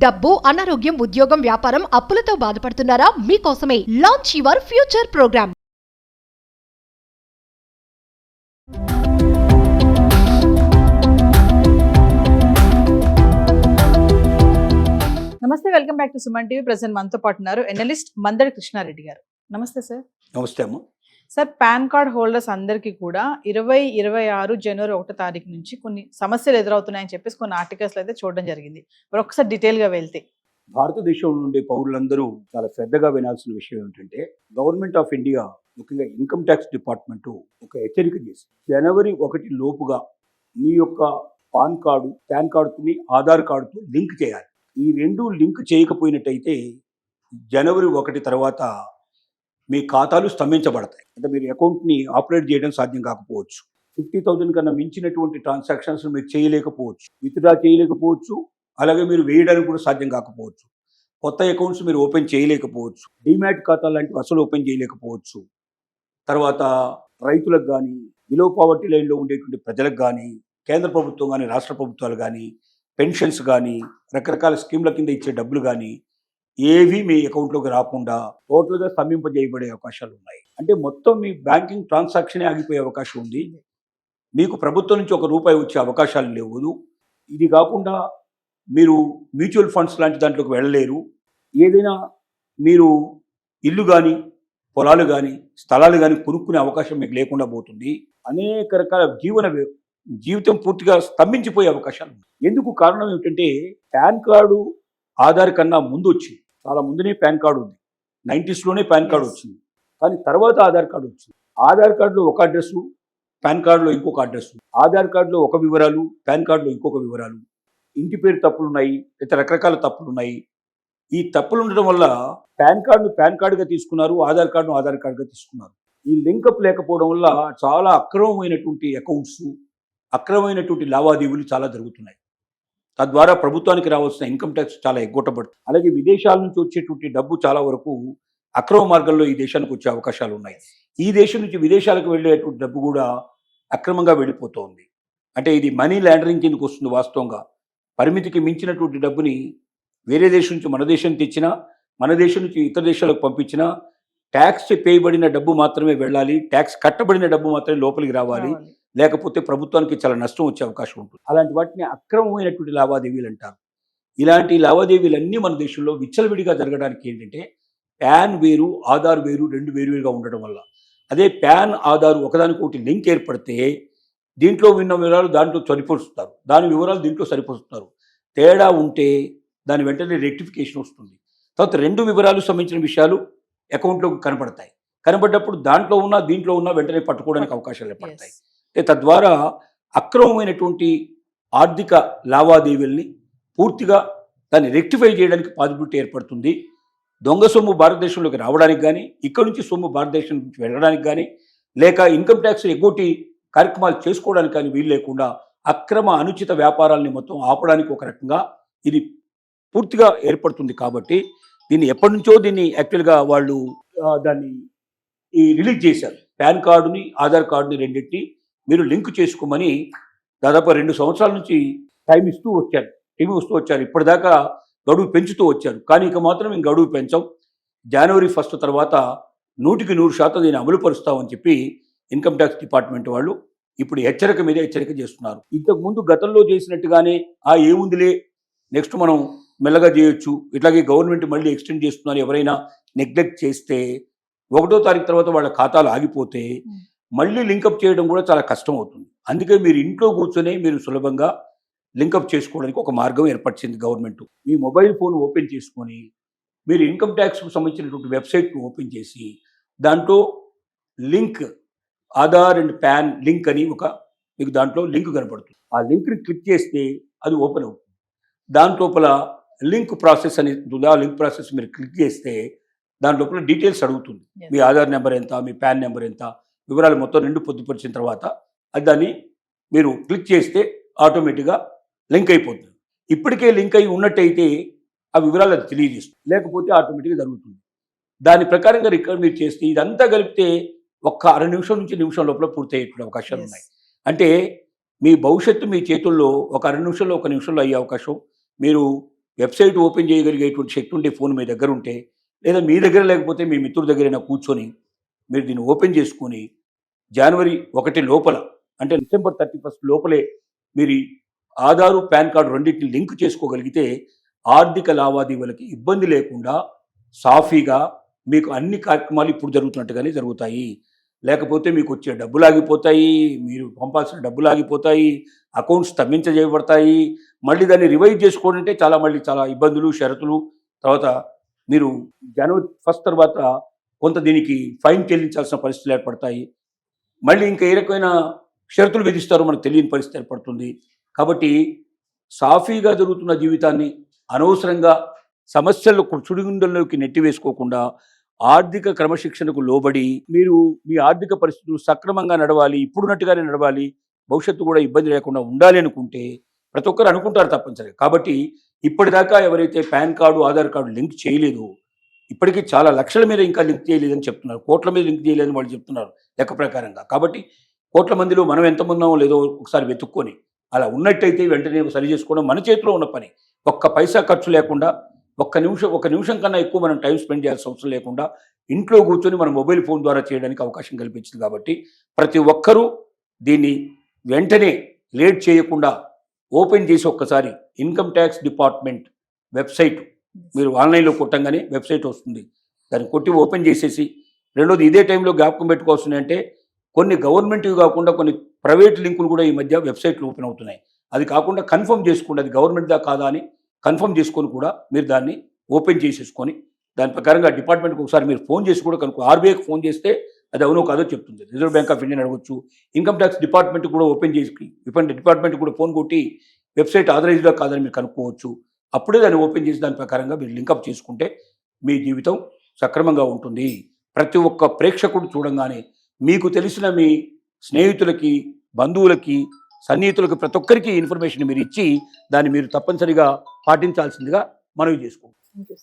డబ్బు, అనారోగ్యం, ఉద్యోగం, వ్యాపారం, అప్పులతో బాధపడుతున్నారా? మీకోసమే లాంచ్ యువర్ ఫ్యూచర్ ప్రోగ్రామ్. నమస్తే, welcome back to Suman TV. Present మనతో పాటు ఉన్నారు ఎనలిస్ట్ మందడి కృష్ణారెడ్డి గారు. నమస్తే సార్. నమస్తే అమ్మ. సార్, పాన్ కార్డ్ హోల్డర్స్ అందరికీ కూడా 2026 జనవరి 1 తారీఖు నుంచి కొన్ని సమస్యలు ఎదురవుతున్నాయని చెప్పేసి కొన్ని ఆర్టికల్స్ అయితే చూడడం జరిగింది. మరి ఒకసారి డీటెయిల్గా వెళ్తే, భారతదేశంలో ఉండే పౌరులందరూ చాలా శ్రద్ధగా వినాల్సిన విషయం ఏంటంటే, గవర్నమెంట్ ఆఫ్ ఇండియా ముఖ్యంగా ఇన్కమ్ ట్యాక్స్ డిపార్ట్మెంట్ ఒక హెచ్చరిక చేసి, జనవరి 1 లోపుగా మీ యొక్క పాన్ కార్డుని ఆధార్ కార్డుతో లింక్ చేయాలి. ఈ రెండు లింక్ చేయకపోయినట్టయితే జనవరి 1 తర్వాత మీ ఖాతాలు స్తంభించబడతాయి. అంటే మీరు అకౌంట్ని ఆపరేట్ చేయడం సాధ్యం కాకపోవచ్చు. 50,000 కన్నా మించినటువంటి ట్రాన్సాక్షన్స్ మీరు చేయలేకపోవచ్చు, విత్డ్రా చేయలేకపోవచ్చు, అలాగే మీరు వేయడానికి కూడా సాధ్యం కాకపోవచ్చు. కొత్త అకౌంట్స్ మీరు ఓపెన్ చేయలేకపోవచ్చు, డిమాట్ ఖాతా లాంటివి అసలు ఓపెన్ చేయలేకపోవచ్చు. తర్వాత రైతులకు కానీ, బిలో పావర్టీ లైన్లో ఉండేటువంటి ప్రజలకు కానీ, కేంద్ర ప్రభుత్వం కానీ, రాష్ట్ర ప్రభుత్వాలు కానీ, పెన్షన్స్ కానీ, రకరకాల స్కీమ్ల కింద ఇచ్చే డబ్బులు కానీ ఏవి మీ అకౌంట్లోకి రాకుండా టోటల్గా స్తంభింపజేయబడే అవకాశాలు ఉన్నాయి. అంటే మొత్తం మీ బ్యాంకింగ్ ట్రాన్సాక్షనే ఆగిపోయే అవకాశం ఉంది. మీకు ప్రభుత్వం నుంచి ₹1 వచ్చే అవకాశాలు లేవు. ఇది కాకుండా మీరు మ్యూచువల్ ఫండ్స్ లాంటి దాంట్లోకి వెళ్ళలేరు. ఏదైనా మీరు ఇల్లు కానీ, పొలాలు కానీ, స్థలాలు కానీ కొనుక్కునే అవకాశం మీకు లేకుండా పోతుంది. అనేక రకాల జీవితం పూర్తిగా స్తంభించిపోయే అవకాశాలు ఉన్నాయి. ఎందుకు కారణం ఏమిటంటే, పాన్ కార్డు ఆధార్ కన్నా ముందు వచ్చి, చాలా ముందునే పాన్ కార్డు ఉంది. 90sలోనే పాన్ కార్డు వచ్చింది. కానీ తర్వాత ఆధార్ కార్డు వచ్చింది. ఆధార్ కార్డులో ఒక అడ్రస్సు, పాన్ కార్డులో ఇంకొక అడ్రస్సు. ఆధార్ కార్డులో ఒక వివరాలు, పాన్ కార్డులో ఇంకొక వివరాలు. ఇంటి పేరు తప్పులున్నాయి, లేదా రకరకాల తప్పులున్నాయి. ఈ తప్పులు ఉండడం వల్ల పాన్ కార్డుగా తీసుకున్నారు, ఆధార్ కార్డును ఆధార్ కార్డుగా తీసుకున్నారు. ఈ లింకప్ లేకపోవడం వల్ల చాలా అక్రమమైనటువంటి అకౌంట్స్, అక్రమమైనటువంటి లావాదేవీలు చాలా జరుగుతున్నాయి. తద్వారా ప్రభుత్వానికి రావాల్సిన ఇన్కమ్ ట్యాక్స్ చాలా ఎగ్గొట్టబడుతుంది. అలాగే విదేశాల నుంచి వచ్చేటువంటి డబ్బు చాలా వరకు అక్రమ మార్గంలో ఈ దేశానికి వచ్చే అవకాశాలు ఉన్నాయి. ఈ దేశం నుంచి విదేశాలకు వెళ్ళేటువంటి డబ్బు కూడా అక్రమంగా వెళ్ళిపోతుంది. అంటే ఇది మనీ లాండరింగ్ కిందకు వస్తుంది. వాస్తవంగా పరిమితికి మించినటువంటి డబ్బుని వేరే దేశం నుంచి మన దేశం తెచ్చినా, మన దేశం నుంచి ఇతర దేశాలకు పంపించినా ట్యాక్స్ పేయబడిన డబ్బు మాత్రమే వెళ్ళాలి, ట్యాక్స్ కట్టబడిన డబ్బు మాత్రమే లోపలికి రావాలి. లేకపోతే ప్రభుత్వానికి చాలా నష్టం వచ్చే అవకాశం ఉంటుంది. అలాంటి వాటిని అక్రమమైనటువంటి లావాదేవీలు అంటారు. ఇలాంటి లావాదేవీలన్నీ మన దేశంలో విచ్చలవిడిగా జరగడానికి ఏంటంటే, పాన్ వేరు, ఆధార్ వేరు, రెండు వేరుగా ఉండడం వల్ల. అదే పాన్, ఆధార్ ఒకదానికొకటి లింక్ ఏర్పడితే దీంట్లో ఉన్న వివరాలు దాంట్లో సరిపోతున్నారు, దాని వివరాలు దీంట్లో సరిపోతున్నారు. తేడా ఉంటే దాని వెంటనే రెక్టిఫికేషన్ వస్తుంది. తర్వాత రెండు వివరాలు సంబంధించిన విషయాలు అకౌంట్లోకి కనపడతాయి. కనపడ్డప్పుడు దాంట్లో ఉన్న దీంట్లో ఉన్న వెంటనే పట్టుకోవడానికి అవకాశాలు ఏర్పడతాయి. తద్వారా అక్రమమైనటువంటి ఆర్థిక లావాదేవీల్ని పూర్తిగా దాన్ని రెక్టిఫై చేయడానికి పాసిబిలిటీ ఏర్పడుతుంది. దొంగ సొమ్ము భారతదేశంలోకి రావడానికి కానీ, ఇక్కడ నుంచి సొమ్ము భారతదేశం నుంచి వెళ్ళడానికి కానీ, లేక ఇన్కమ్ ట్యాక్స్ ఎగ్గొట్టి కార్యక్రమాలు చేసుకోవడానికి కానీ వీలు లేకుండా అక్రమ అనుచిత వ్యాపారాలని మొత్తం ఆపడానికి ఒక రకంగా ఇది పూర్తిగా ఏర్పడుతుంది. కాబట్టి దీన్ని ఎప్పటి నుంచో యాక్చువల్గా వాళ్ళు దాన్ని రిలీజ్ చేశారు. పాన్ కార్డుని, ఆధార్ కార్డుని రెండింటిని మీరు లింక్ చేసుకోమని దాదాపు 2 సంవత్సరాల నుంచి టైం ఇస్తూ వచ్చారు. ఇప్పటిదాకా గడువు పెంచుతూ వచ్చారు. కానీ ఇక మాత్రం ఇంక గడువు పెంచాం. జనవరి 1 తర్వాత 100% దీన్ని అమలు పరుస్తామని చెప్పి ఇన్కమ్ ట్యాక్స్ డిపార్ట్మెంట్ వాళ్ళు ఇప్పుడు హెచ్చరిక మీద హెచ్చరిక చేస్తున్నారు. ఇంతకుముందు గతంలో చేసినట్టుగానే ఏముందిలే, నెక్స్ట్ మనం మెల్లగా చేయొచ్చు, ఇట్లాగే గవర్నమెంట్ మళ్ళీ ఎక్స్టెండ్ చేస్తున్నారు, ఎవరైనా నెగ్లెక్ట్ చేస్తే 1వ తారీఖు తర్వాత వాళ్ళ ఖాతాలు ఆగిపోతే మళ్ళీ లింకప్ చేయడం కూడా చాలా కష్టం అవుతుంది. అందుకే మీరు ఇంట్లో కూర్చొని మీరు సులభంగా లింకప్ చేసుకోవడానికి ఒక మార్గం ఏర్పరిచింది గవర్నమెంట్. మీ మొబైల్ ఫోన్ ఓపెన్ చేసుకొని మీరు ఇన్కమ్ ట్యాక్స్కు సంబంధించినటువంటి వెబ్సైట్ను ఓపెన్ చేసి దాంట్లో link Aadhaar and pan link అని మీకు దాంట్లో లింక్ కనపడుతుంది. ఆ లింక్ని క్లిక్ చేస్తే అది ఓపెన్ అవుతుంది. దాని లోపల లింక్ ప్రాసెస్ అని ఉంటుంది. ఆ లింక్ ప్రాసెస్ మీరు క్లిక్ చేస్తే దాని లోపల డీటెయిల్స్ అడుగుతుంది. మీ ఆధార్ నెంబర్ ఎంత, మీ పాన్ నెంబర్ ఎంత, వివరాలు మొత్తం 2 పొందుపరిచిన తర్వాత దాన్ని మీరు క్లిక్ చేస్తే ఆటోమేటిక్గా లింక్ అయిపోతుంది. ఇప్పటికే లింక్ అయి ఉన్నట్టయితే ఆ వివరాలు అది తెలియజేస్తుంది, లేకపోతే ఆటోమేటిక్గా జరుగుతుంది. దాని ప్రకారంగా రికార్డ్ మీరు చేస్తే ఇదంతా కలిపితే ఒక్క అర నిమిషం నుంచి నిమిషం లోపల పూర్తయ్యేటువంటి అవకాశాలు ఉన్నాయి. అంటే మీ భవిష్యత్తు మీ చేతుల్లో ఒక అర నిమిషంలో, 1 నిమిషంలో అయ్యే అవకాశం. మీరు వెబ్సైట్ ఓపెన్ చేయగలిగేటువంటి శక్తి ఉంటే ఫోన్ మీ దగ్గర ఉంటే, లేదా మీ దగ్గర లేకపోతే మీ మిత్రుడి దగ్గరైనా కూర్చొని మీరు దీన్ని ఓపెన్ చేసుకొని జనవరి 1 లోపల అంటే డిసెంబర్ 31 లోపలే మీరు ఈ ఆధారు పాన్ కార్డు రెండింటిని లింక్ చేసుకోగలిగితే ఆర్థిక లావాదేవీలకి ఇబ్బంది లేకుండా సాఫీగా మీకు అన్ని కార్యక్రమాలు ఇప్పుడు జరుగుతున్నట్టుగానే జరుగుతాయి. లేకపోతే మీకు వచ్చే డబ్బులు ఆగిపోతాయి, మీరు పంపాల్సిన డబ్బులు ఆగిపోతాయి, అకౌంట్స్ స్తంభించజేయబడతాయి. మళ్ళీ దాన్ని రివైజ్ చేసుకోవడం అంటే చాలా ఇబ్బందులు, షరతులు. తర్వాత మీరు జనవరి 1 తర్వాత కొంత దీనికి ఫైన్ చెల్లించాల్సిన పరిస్థితులు ఏర్పడతాయి. మళ్ళీ ఇంకా ఏ రకమైన షరతులు విధిస్తారో మనకు తెలియని పరిస్థితి ఏర్పడుతుంది. కాబట్టి సాఫీగా జరుగుతున్న జీవితాన్ని అనవసరంగా సమస్యలు సుడిగుండంలోకి నెట్టివేసుకోకుండా ఆర్థిక క్రమశిక్షణకు లోబడి మీరు మీ ఆర్థిక పరిస్థితులు సక్రమంగా నడవాలి, ఇప్పుడున్నట్టుగానే నడవాలి, భవిష్యత్తు కూడా ఇబ్బంది లేకుండా ఉండాలి అనుకుంటే ప్రతి ఒక్కరు అనుకుంటారు తప్పనిసరిగా. కాబట్టి ఇప్పటిదాకా ఎవరైతే PAN card, Aadhaar card link చేయలేదో ఇప్పటికీ చాలా లక్షల మీద ఇంకా లింక్ చేయలేదని చెప్తున్నారు, కోట్ల మీద లింక్ చేయలేదని వాళ్ళు చెప్తున్నారు లెక్క ప్రకారంగా. కాబట్టి కోట్ల మందిలో మనం ఎంతమంది ఉన్నామో లేదో ఒకసారి వెతుక్కొని అలా ఉన్నట్టయితే వెంటనే సరి చేసుకోవడం మన చేతిలో ఉన్న పని. ఒక్క పైసా ఖర్చు లేకుండా ఒక నిమిషం కన్నా ఎక్కువ మనం టైం స్పెండ్ చేయాల్సిన అవసరం లేకుండా ఇంట్లో కూర్చొని మన మొబైల్ ఫోన్ ద్వారా చేయడానికి అవకాశం కల్పించింది. కాబట్టి ప్రతి ఒక్కరూ దీన్ని వెంటనే లేట్ చేయకుండా ఓపెన్ చేసి ఒక్కసారి ఇన్కమ్ ట్యాక్స్ డిపార్ట్మెంట్ వెబ్సైట్ మీరు ఆన్లైన్లో కొట్టంగానే వెబ్సైట్ వస్తుంది, దాన్ని కొట్టి ఓపెన్ చేసేసి రెండోది ఇదే టైంలో జ్ఞాపకం పెట్టుకోవాల్సింది అంటే కొన్ని గవర్నమెంట్వి కాకుండా కొన్ని ప్రైవేట్ లింకులు కూడా ఈ మధ్య వెబ్సైట్లు ఓపెన్ అవుతున్నాయి. అది కాకుండా కన్ఫర్మ్ చేసుకోండి అది గవర్నమెంట్దా కాదా అని కన్ఫర్మ్ చేసుకొని కూడా మీరు దాన్ని ఓపెన్ చేసేసుకొని దాని ప్రకారంగా డిపార్ట్మెంట్కి ఒకసారి మీరు ఫోన్ చేసి కూడా కనుక ఆర్బీఐకి ఫోన్ చేస్తే అది అవునో కాదో చెప్తుంది. రిజర్వ్ బ్యాంక్ ఆఫ్ ఇండియా అడగొచ్చు, ఇన్కమ్ ట్యాక్స్ డిపార్ట్మెంట్ కూడా ఓపెన్ చేసి డిపార్ట్మెంట్ కూడా ఫోన్ కొట్టి వెబ్సైట్ ఆథరైజ్డా కాదని మీరు కనుక్కోవచ్చు. అప్పుడే దాన్ని ఓపెన్ చేసి దాని ప్రకారంగా మీరు లింకప్ చేసుకుంటే మీ జీవితం సక్రమంగా ఉంటుంది. ప్రతి ఒక్క ప్రేక్షకుడు చూడంగానే మీకు తెలిసిన మీ స్నేహితులకి, బంధువులకి, సన్నిహితులకు ప్రతి ఒక్కరికి ఇన్ఫర్మేషన్ మీరు ఇచ్చి దాన్ని మీరు తప్పనిసరిగా పాటించాల్సిందిగా మనవి చేసుకోండి. Thank you.